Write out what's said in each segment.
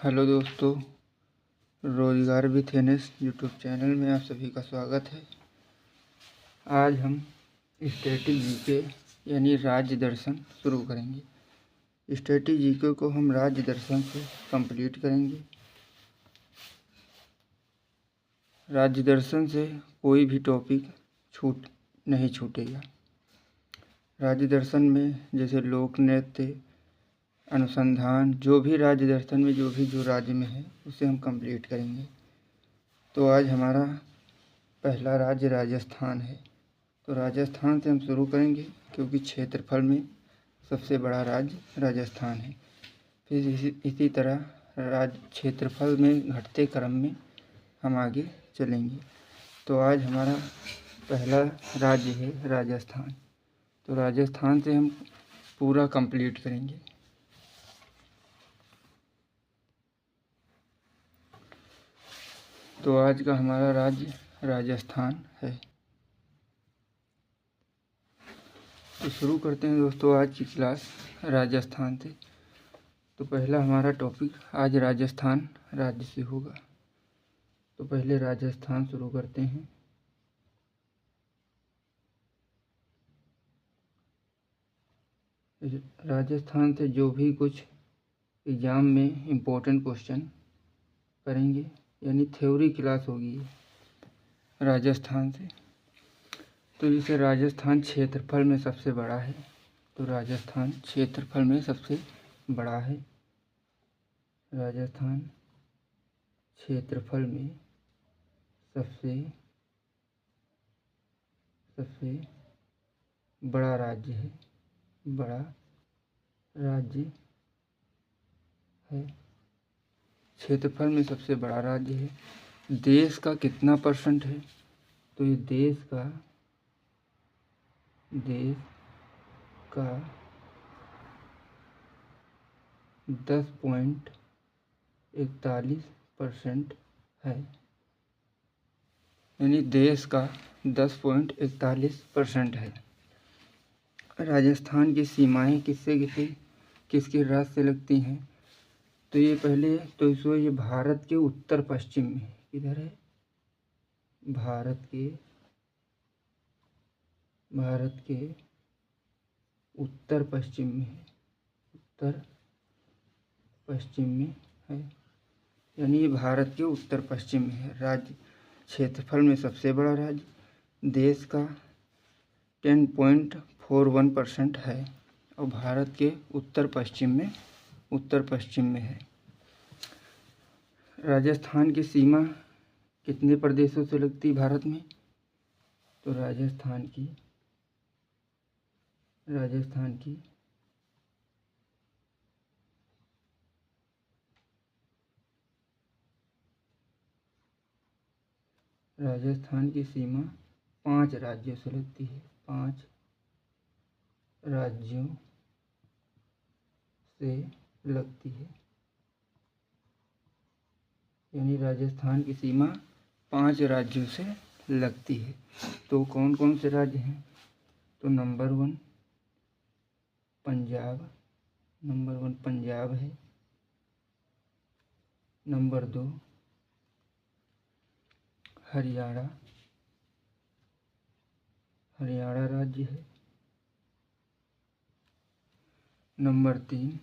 Hello दोस्तों, रोजगार with NS YouTube channel में आप सभी का स्वागत है। आज हम स्टैटिक जीके यानी राज्य दर्शन शुरू करेंगे। स्टैटिक जीके को हम राज्य दर्शन से कंप्लीट करेंगे। राज्य दर्शन से कोई भी टॉपिक नहीं छूटेगा। राज्य दर्शन में जैसे लोक नृत्य, अनुसंधान, जो भी राज्य दर्शन में जो राज्य में है उसे हम कंप्लीट करेंगे। तो आज हमारा पहला राज्य राजस्थान है। तो राजस्थान से हम शुरू करेंगे क्योंकि क्षेत्रफल में सबसे बड़ा राज्य राजस्थान है। फिर इसी तरह राज्य क्षेत्रफल में घटते क्रम में हम आगे चलेंगे। तो आज हमारा पहला राज्य है राजस्थान। तो राजस्थान से हम पूरा कंप्लीट करेंगे। तो आज का हमारा राज्य राजस्थान है। तो शुरू करते हैं दोस्तों आज की क्लास राजस्थान से। तो पहला हमारा टॉपिक आज राजस्थान राज्य से होगा। तो पहले राजस्थान शुरू करते हैं। राजस्थान से जो भी कुछ एग्ज़ाम में इम्पोर्टेंट क्वेश्चन करेंगे यानी थ्योरी क्लास होगी राजस्थान से। तो जैसे राजस्थान क्षेत्रफल में सबसे बड़ा है, तो राजस्थान क्षेत्रफल में सबसे बड़ा है। राजस्थान क्षेत्रफल में सबसे बड़ा राज्य है, क्षेत्रफल में सबसे बड़ा राज्य है। देश का कितना परसेंट है? तो ये देश का 10.41% है, यानी देश का 10.41% है। राजस्थान की सीमाएं किसके राज्य से लगती हैं? तो ये पहले तो इसको ये भारत के उत्तर पश्चिम में, इधर है भारत के उत्तर पश्चिम में है, यानी ये भारत के उत्तर पश्चिम में है। राज्य क्षेत्रफल में सबसे बड़ा राज्य, देश का 10.41% है और भारत के उत्तर पश्चिम में है। राजस्थान की सीमा कितने प्रदेशों से लगती है भारत में? तो राजस्थान की 5 राज्यों से लगती है। 5 राज्यों से लगती है, यानी राजस्थान की सीमा 5 राज्यों से लगती है। तो कौन कौन से राज्य हैं? तो नंबर 1 पंजाब है। नंबर 2 हरियाणा राज्य है। नंबर 3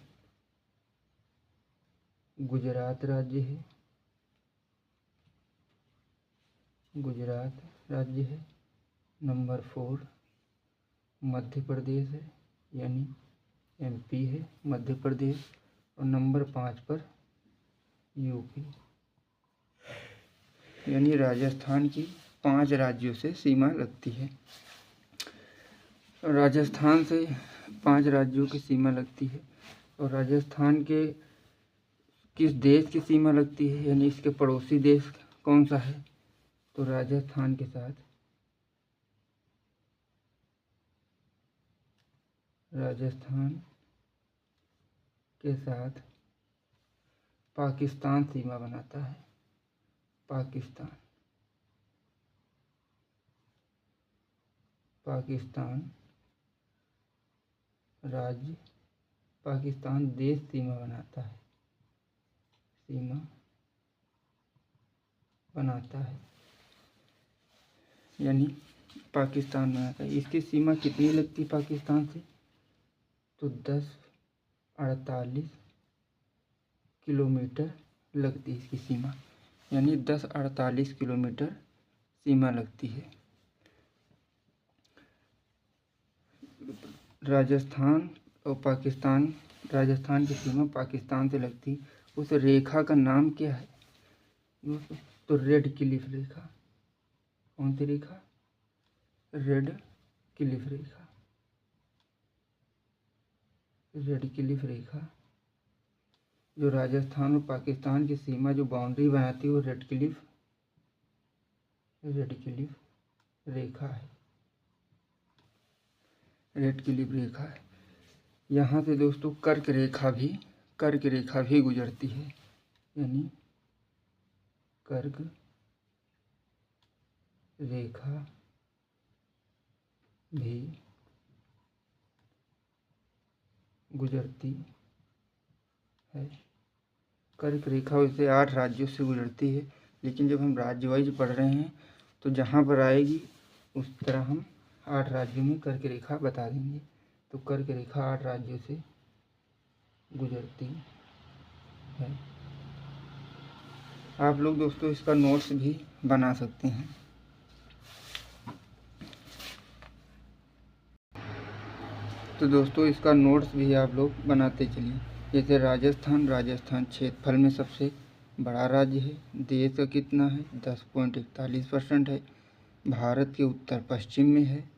गुजरात राज्य है। नंबर 4 मध्य प्रदेश है, यानी एमपी है मध्य प्रदेश। और नंबर 5 पर यूपी, यानी राजस्थान की 5 राज्यों से सीमा लगती है। राजस्थान से 5 राज्यों की सीमा लगती है। और राजस्थान के किस देश की सीमा लगती है, यानी इसके पड़ोसी देश कौन सा है? तो राजस्थान के साथ पाकिस्तान सीमा बनाता है। पाकिस्तान देश सीमा बनाता है। सीमा बनाता है, यानी पाकिस्तान बनाता है। इसकी सीमा कितनी लगती है पाकिस्तान से? तो 1048 किलोमीटर लगती है इसकी सीमा, यानी 1048 किलोमीटर सीमा लगती है। राजस्थान और पाकिस्तान, राजस्थान की सीमा पाकिस्तान से लगती, उस रेखा का नाम क्या है? तो रेड क्लिफ रेखा। कौन सी रेखा? रेड क्लिफ रेखा। रेड क्लिफ रेखा जो राजस्थान और पाकिस्तान की सीमा जो बाउंड्री बनाती है वो रेड क्लिफ रेखा है। रेड क्लिफ रेखा है। यहाँ से दोस्तों कर्क रेखा भी गुजरती है, यानी कर्क रेखा भी गुजरती है। कर्क रेखा वैसे 8 राज्यों से गुजरती है, लेकिन जब हम राज्य वाइज पढ़ रहे हैं तो जहाँ पर आएगी उस तरह हम 8 राज्यों में कर्क रेखा बता देंगे। तो कर्क रेखा 8 राज्यों से गुजरती है। आप लोग दोस्तों इसका नोट्स भी बना सकते हैं। तो दोस्तों इसका नोट्स भी आप लोग बनाते चलिए। जैसे राजस्थान क्षेत्रफल में सबसे बड़ा राज्य है। देश का कितना है? 10.41% है। भारत के उत्तर पश्चिम में है।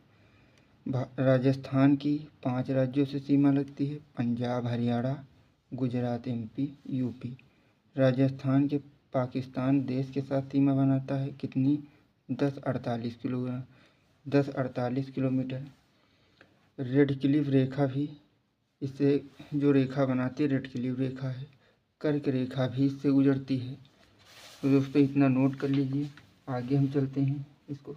राजस्थान की 5 राज्यों से सीमा लगती है, पंजाब, हरियाणा, गुजरात, MP, UP। राजस्थान के पाकिस्तान देश के साथ सीमा बनाता है, कितनी? 1048 किलोमीटर। रेड क्लिफ रेखा भी इससे जो रेखा बनाती है रेड क्लिफ रेखा है। कर्क रेखा भी इससे गुजरती है। तो दोस्तों इतना नोट कर लीजिए, आगे हम चलते हैं इसको।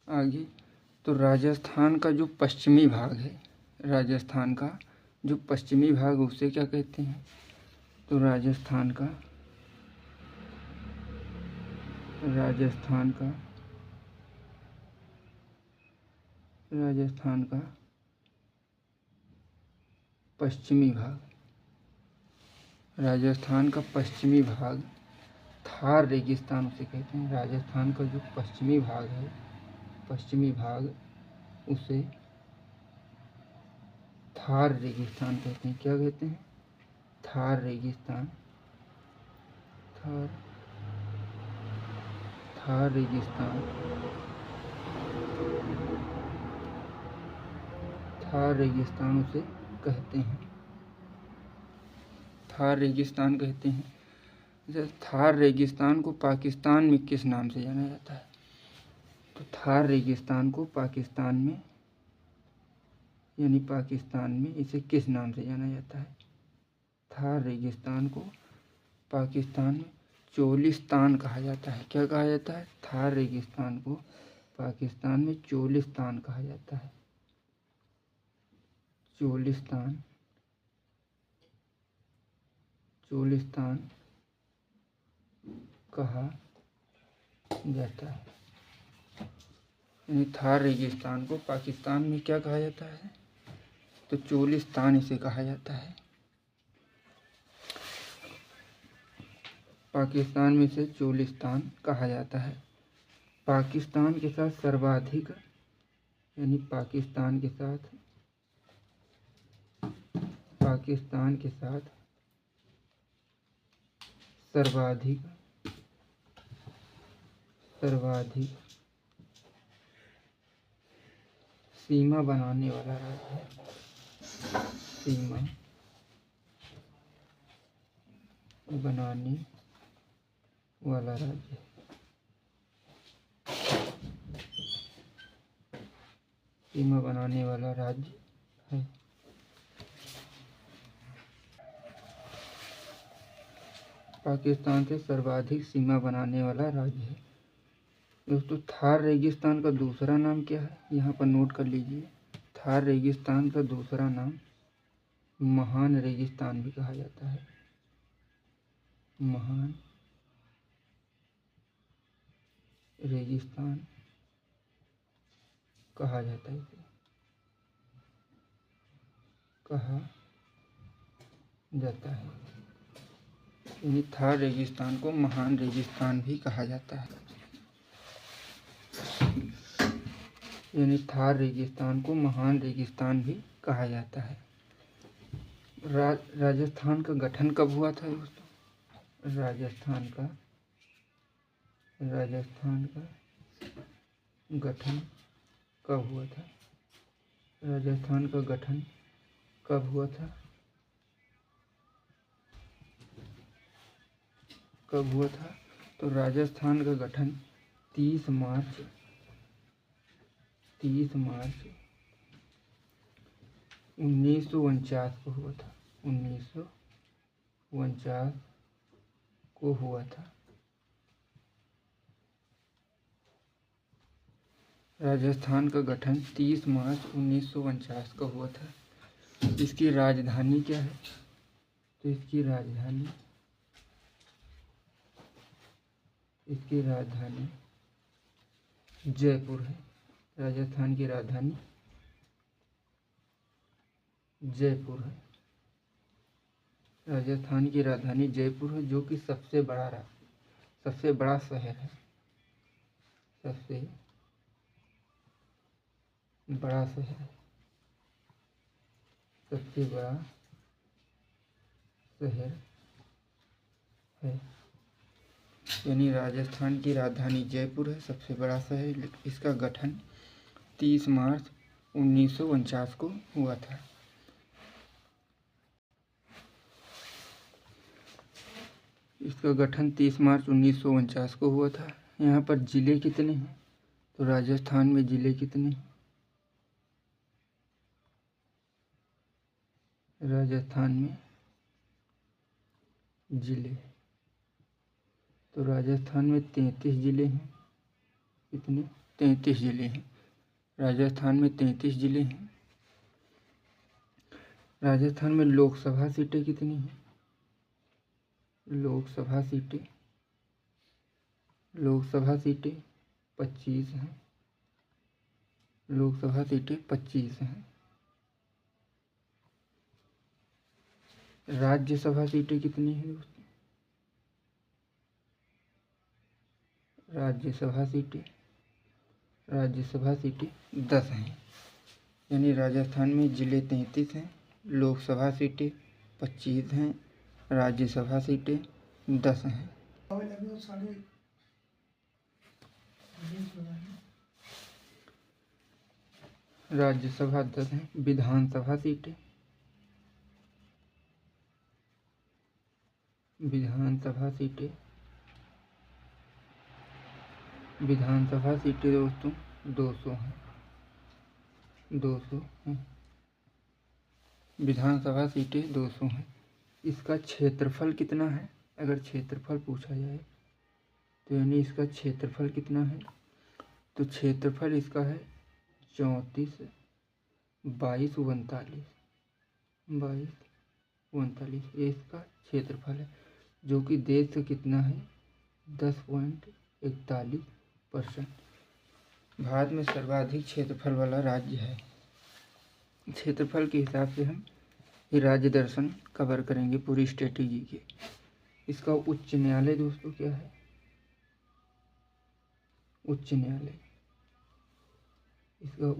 आगे तो राजस्थान का जो पश्चिमी भाग है, राजस्थान का जो पश्चिमी भाग उसे क्या कहते हैं? तो राजस्थान का पश्चिमी भाग, राजस्थान का पश्चिमी भाग थार रेगिस्तान उसे कहते हैं। राजस्थान का जो पश्चिमी भाग है, पश्चिमी भाग उसे थार रेगिस्तान कहते हैं। क्या कहते हैं? थार रेगिस्तान। थार रेगिस्तान, थार रेगिस्तान उसे कहते हैं। थार रेगिस्तान कहते हैं। जैसे थार रेगिस्तान को पाकिस्तान में किस नाम से जाना जाता है? तो थार रेगिस्तान को पाकिस्तान में, यानी पाकिस्तान में इसे किस नाम से जाना जाता है? थार रेगिस्तान को पाकिस्तान में चोलिस्तान कहा जाता है। क्या कहा जाता है? थार रेगिस्तान को पाकिस्तान में चोलिस्तान कहा जाता है। चोलिस्तान कहा जाता है। यानी थार रेगिस्तान को पाकिस्तान में क्या कहा जाता है? तो चोलिस्तान इसे कहा जाता है। पाकिस्तान में इसे चोलिस्तान कहा जाता है। पाकिस्तान के साथ सर्वाधिक, यानी पाकिस्तान के साथ सर्वाधिक सीमा बनाने वाला राज्य है। सीमा बनाने वाला राज्य है। सीमा बनाने वाला राज्य है। पाकिस्तान से सर्वाधिक सीमा बनाने वाला राज्य है। दोस्तों थार रेगिस्तान का दूसरा नाम क्या है, यहाँ पर नोट कर लीजिए। थार रेगिस्तान का दूसरा नाम महान रेगिस्तान भी कहा जाता है। महान रेगिस्तान कहा जाता है, इसे कहा जाता है। यानी थार रेगिस्तान को महान रेगिस्तान भी कहा जाता है। यानी थार रेगिस्तान को महान रेगिस्तान भी कहा जाता है। राजस्थान का गठन कब हुआ था दोस्तों? राजस्थान का गठन कब हुआ था? राजस्थान का गठन कब हुआ था? तो राजस्थान का गठन 30 मार्च 1949 को हुआ था। 1949 को हुआ था। राजस्थान का गठन 30 मार्च 1949 को हुआ था। इसकी राजधानी क्या है? तो इसकी राजधानी जयपुर है। राजस्थान की राजधानी जयपुर है। राजस्थान की राजधानी जयपुर है, जो कि सबसे बड़ा शहर है। सबसे बड़ा शहर है। यानी राजस्थान की राजधानी जयपुर है, सबसे बड़ा शहर। इसका गठन 30 मार्च 1949 को हुआ था। इसका गठन 30 मार्च 1949 को हुआ था। यहाँ पर जिले कितने हैं? तो राजस्थान में जिले कितने हैं? राजस्थान में जिले, तो राजस्थान में 33 जिले हैं। कितने? 33 जिले हैं। राजस्थान में 33 जिले हैं। राजस्थान में लोकसभा सीटें कितनी हैं? लोकसभा सीटें 25 हैं। लोकसभा सीटें 25 हैं। राज्यसभा सीटें कितनी हैं दोस्तों? राज्यसभा सीटें 10 हैं। यानी राजस्थान में जिले 33 हैं, लोकसभा सीटें 25 हैं, राज्यसभा सीटें 10 हैं। राज्यसभा 10 हैं। विधानसभा सीटें दोस्तों 200 हैं। 200 हैं। विधानसभा सीटें 200 हैं। इसका क्षेत्रफल कितना है? अगर क्षेत्रफल पूछा जाए तो यानी इसका क्षेत्रफल कितना है? तो क्षेत्रफल इसका है 34 22 39 ये इसका क्षेत्रफल है, जो कि देश का कितना है? 10.41%। भारत में सर्वाधिक क्षेत्रफल वाला राज्य है। क्षेत्रफल के हिसाब से हम ये राज्य दर्शन कवर करेंगे पूरी स्ट्रेटेजी के। इसका उच्च न्यायालय दोस्तों क्या है? उच्च न्यायालय। इसका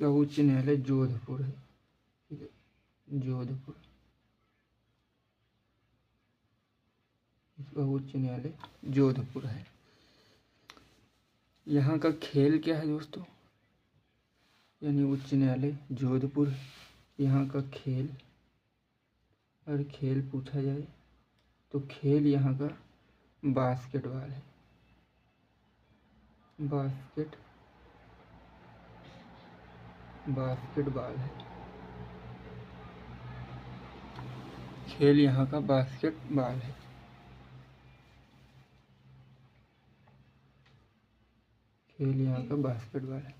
उच्च न्यायालय जोधपुर है। जोधपुर इसका उच्च न्यायालय जोधपुर है। यहाँ का खेल क्या है दोस्तों? यानी उच्च न्यायालय जोधपुर, यहाँ का खेल, अगर खेल पूछा जाए तो खेल यहाँ का बास्केटबॉल है। बास्केटबॉल है। खेल यहाँ का बास्केटबॉल है। खेल यहाँ का बास्केटबॉल है,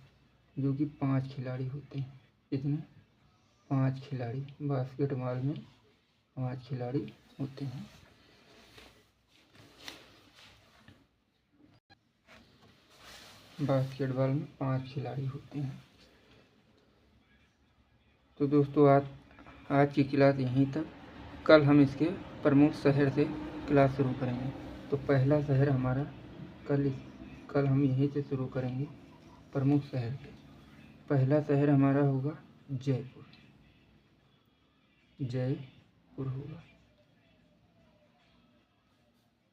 जो कि 5 खिलाड़ी होते हैं। इसमें 5 खिलाड़ी, बास्केटबॉल में 5 खिलाड़ी होते हैं। बास्केटबॉल में 5 खिलाड़ी होते हैं। तो दोस्तों आज की क्लास यहीं तक। कल हम इसके प्रमुख शहर से क्लास शुरू करेंगे। तो पहला शहर हमारा कल हम यहीं से शुरू करेंगे प्रमुख शहर से। पहला शहर हमारा होगा जयपुर। जयपुर होगा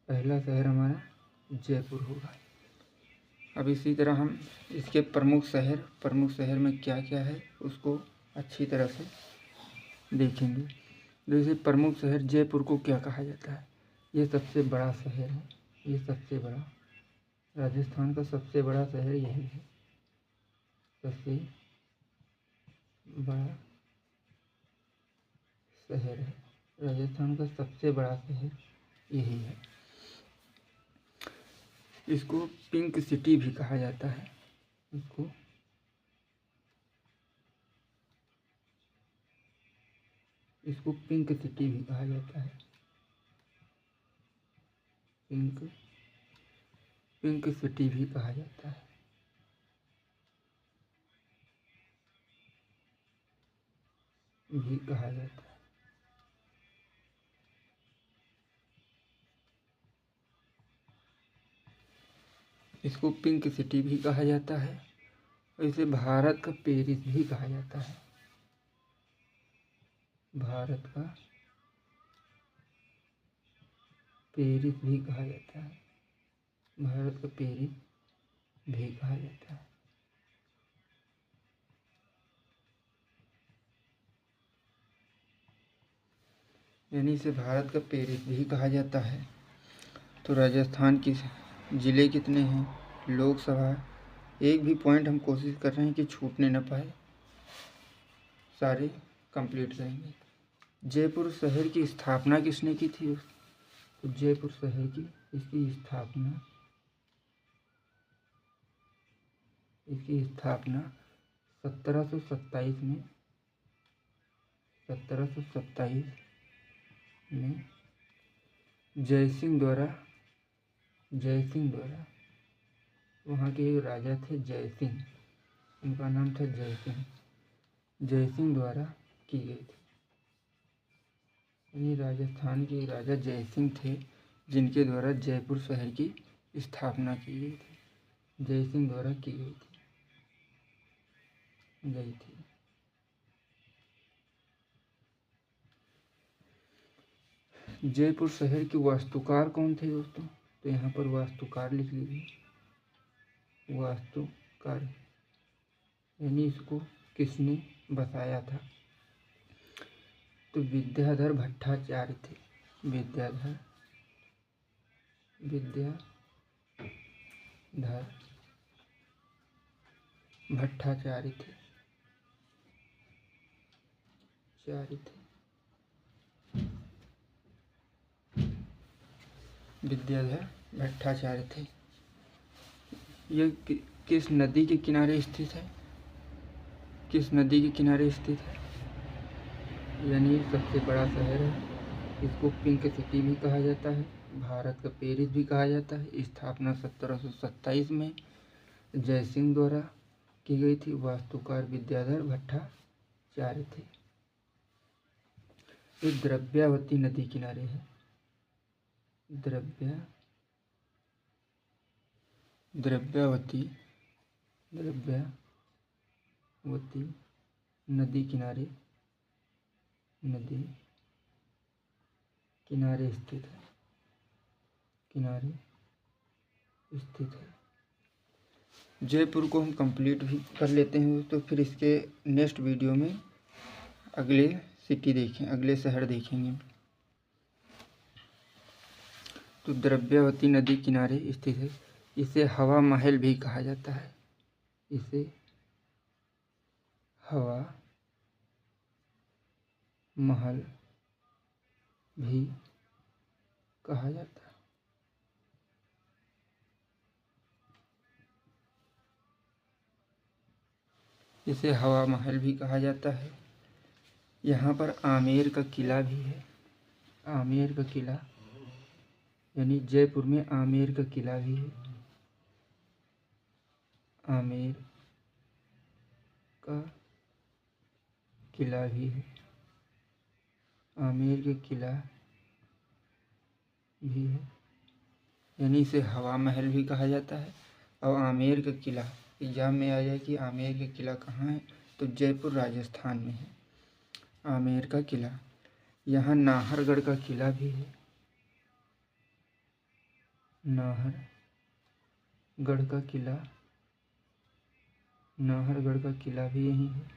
पहला शहर हमारा, जयपुर होगा। अब इसी तरह हम इसके प्रमुख शहर में क्या क्या है उसको अच्छी तरह से देखेंगे। जैसे प्रमुख शहर जयपुर को क्या कहा जाता है? ये सबसे बड़ा शहर है। ये सबसे बड़ा, राजस्थान का सबसे बड़ा शहर यही है। सबसे बड़ा शहर है, राजस्थान का सबसे बड़ा शहर यही है। इसको पिंक सिटी भी कहा जाता है। इसको पिंक सिटी भी कहा जाता है। पिंक सिटी भी कहा जाता है। इसको पिंक सिटी भी कहा जाता है। और इसे भारत का पेरिस भी कहा जाता है। भारत का पेरिस भी कहा जाता है। भारत का पेरिस भी कहा जाता है। यानी इसे भारत का पेरिस भी कहा जाता है। तो राजस्थान के ज़िले कितने हैं, लोकसभा, एक भी पॉइंट हम कोशिश कर रहे हैं कि छूटने न पाए, सारे कंप्लीट रहेंगे। जयपुर शहर की स्थापना किसने की थी? तो जयपुर शहर की इसकी स्थापना 1727 में जयसिंह द्वारा वहाँ के एक राजा थे जयसिंह, उनका नाम था जयसिंह द्वारा की गई थी। ये राजस्थान के राजा जयसिंह थे जिनके द्वारा जयपुर शहर की स्थापना की गई थी। जयसिंह द्वारा की गई थी। जयपुर शहर के वास्तुकार कौन थे दोस्तों? तो यहाँ पर वास्तुकार लिख लीजिए। वास्तुकार यानी इसको किसने बसाया था? तो विद्याधर भट्टाचार्य थे। विद्याधर भट्टाचार्य थे। विद्याधर भट्टाचार्य थे। ये किस नदी के किनारे स्थित है? यानी सबसे बड़ा शहर है। इसको पिंक सिटी भी कहा जाता है, भारत का पेरिस भी कहा जाता है। स्थापना 1727 में जयसिंह द्वारा की गई थी। वास्तुकार विद्याधर भट्टाचार्य थे। ये द्रव्यावती नदी किनारे है। द्रव्यावती नदी किनारे स्थित है। जयपुर को हम कंप्लीट भी कर लेते हैं। तो फिर इसके नेक्स्ट वीडियो में अगले शहर देखेंगे। तो द्रव्यावती नदी किनारे स्थित है। इसे हवा महल भी कहा जाता है। हवा महल भी कहा जाता है। इसे हवा महल भी कहा जाता है। यहाँ पर आमेर का किला भी है। आमेर का किला यानी जयपुर में आमेर का किला भी है। आमेर का किला भी है। आमेर का किला भी है यानी इसे हवा महल भी कहा जाता है। और आमेर का किला एग्जाम में आ जाए कि आमेर का किला कहाँ है, तो जयपुर राजस्थान में है आमेर का किला। यहाँ नाहरगढ़ का किला भी है। नाहरगढ़ का किला, नाहरगढ़ का किला भी यहीं है,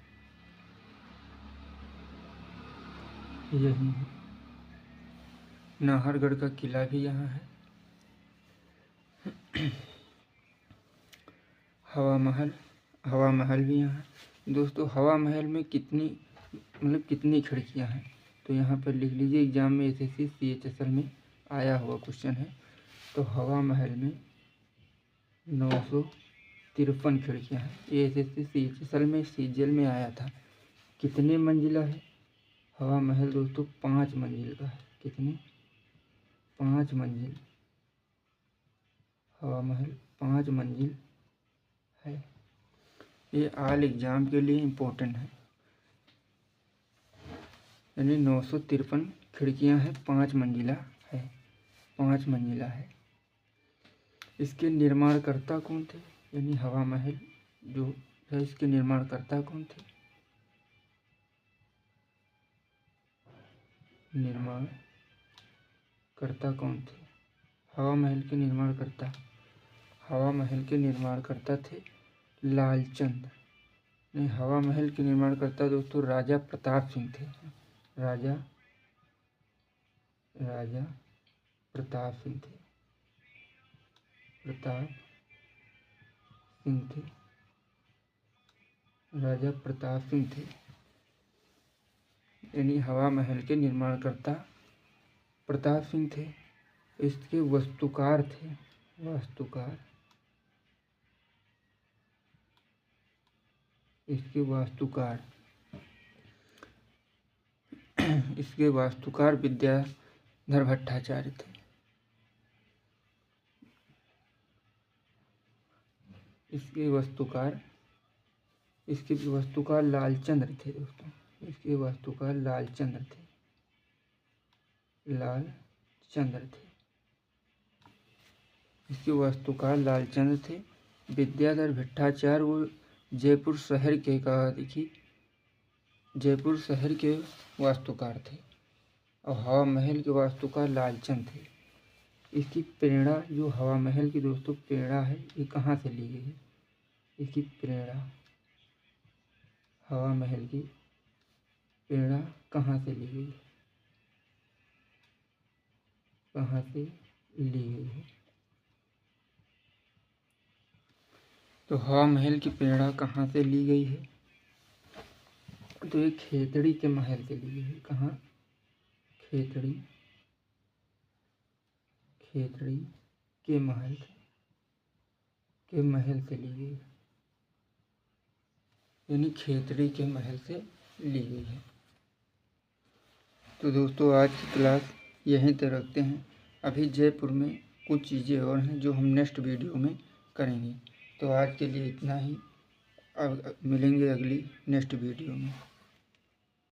यहीं है। नाहरगढ़ का किला भी यहाँ है। हवा महल भी यहाँ है। दोस्तों हवा महल में कितनी खिड़कियाँ हैं, तो यहाँ पर लिख लीजिए, एग्जाम में SSC CHSL में आया हुआ क्वेश्चन है। तो हवा महल में 953 खिड़कियाँ हैं। ये SSC CHSL में CGL में आया था। कितने मंजिला है हवा महल दोस्तों? 5 मंजिल का है। कितने? 5 मंजिल। हवा महल 5 मंजिल है। ये ऑल एग्जाम के लिए इम्पोर्टेंट है। यानी 953 खिड़कियां हैं, 5 मंजिला है। 5 मंजिला है। इसके निर्माणकर्ता कौन थे? यानी हवा महल जो है इसके निर्माणकर्ता कौन थे? निर्माणकर्ता कौन थे? हवा महल के निर्माणकर्ता, हवा महल के निर्माणकर्ता थे लालचंद। नहीं, हवा महल के निर्माणकर्ता दोस्तों राजा प्रताप सिंह थे। राजा प्रताप सिंह थे। प्रताप सिंह थे। राजा प्रताप सिंह थे। यानी हवा महल के निर्माणकर्ता प्रताप सिंह थे। इसके वास्तुकार थे, वास्तुकार, इसके वास्तुकार विद्याधर भट्टाचार्य थे। इसके वास्तुकार लालचंद्र थे दोस्तों। इसके वास्तुकार लालचंद्र थे। इसके वास्तुकार लालचंद्र थे। विद्याधर भट्टाचार्य वो जयपुर शहर के जयपुर शहर के वास्तुकार थे। और हवा महल के वास्तुकार लालचंद थे। इसकी प्रेरणा जो हवा महल की दोस्तों प्रेरणा है, ये कहाँ से ली गई है? इसकी प्रेरणा, हवा महल की प्रेरणा कहाँ से ली गई है? कहाँ से ली गई है? तो हवा महल की प्रेरणा कहाँ से ली गई है? तो ये खेतड़ी के महल से ली गई है। कहाँ? खेतड़ी के महल से ली गई है। यानी खेतड़ी के महल से ली गई है। तो दोस्तों आज की क्लास यहीं तक रखते हैं। अभी जयपुर में कुछ चीज़ें और हैं जो हम नेक्स्ट वीडियो में करेंगे। तो आज के लिए इतना ही। अब मिलेंगे अगली नेक्स्ट वीडियो में।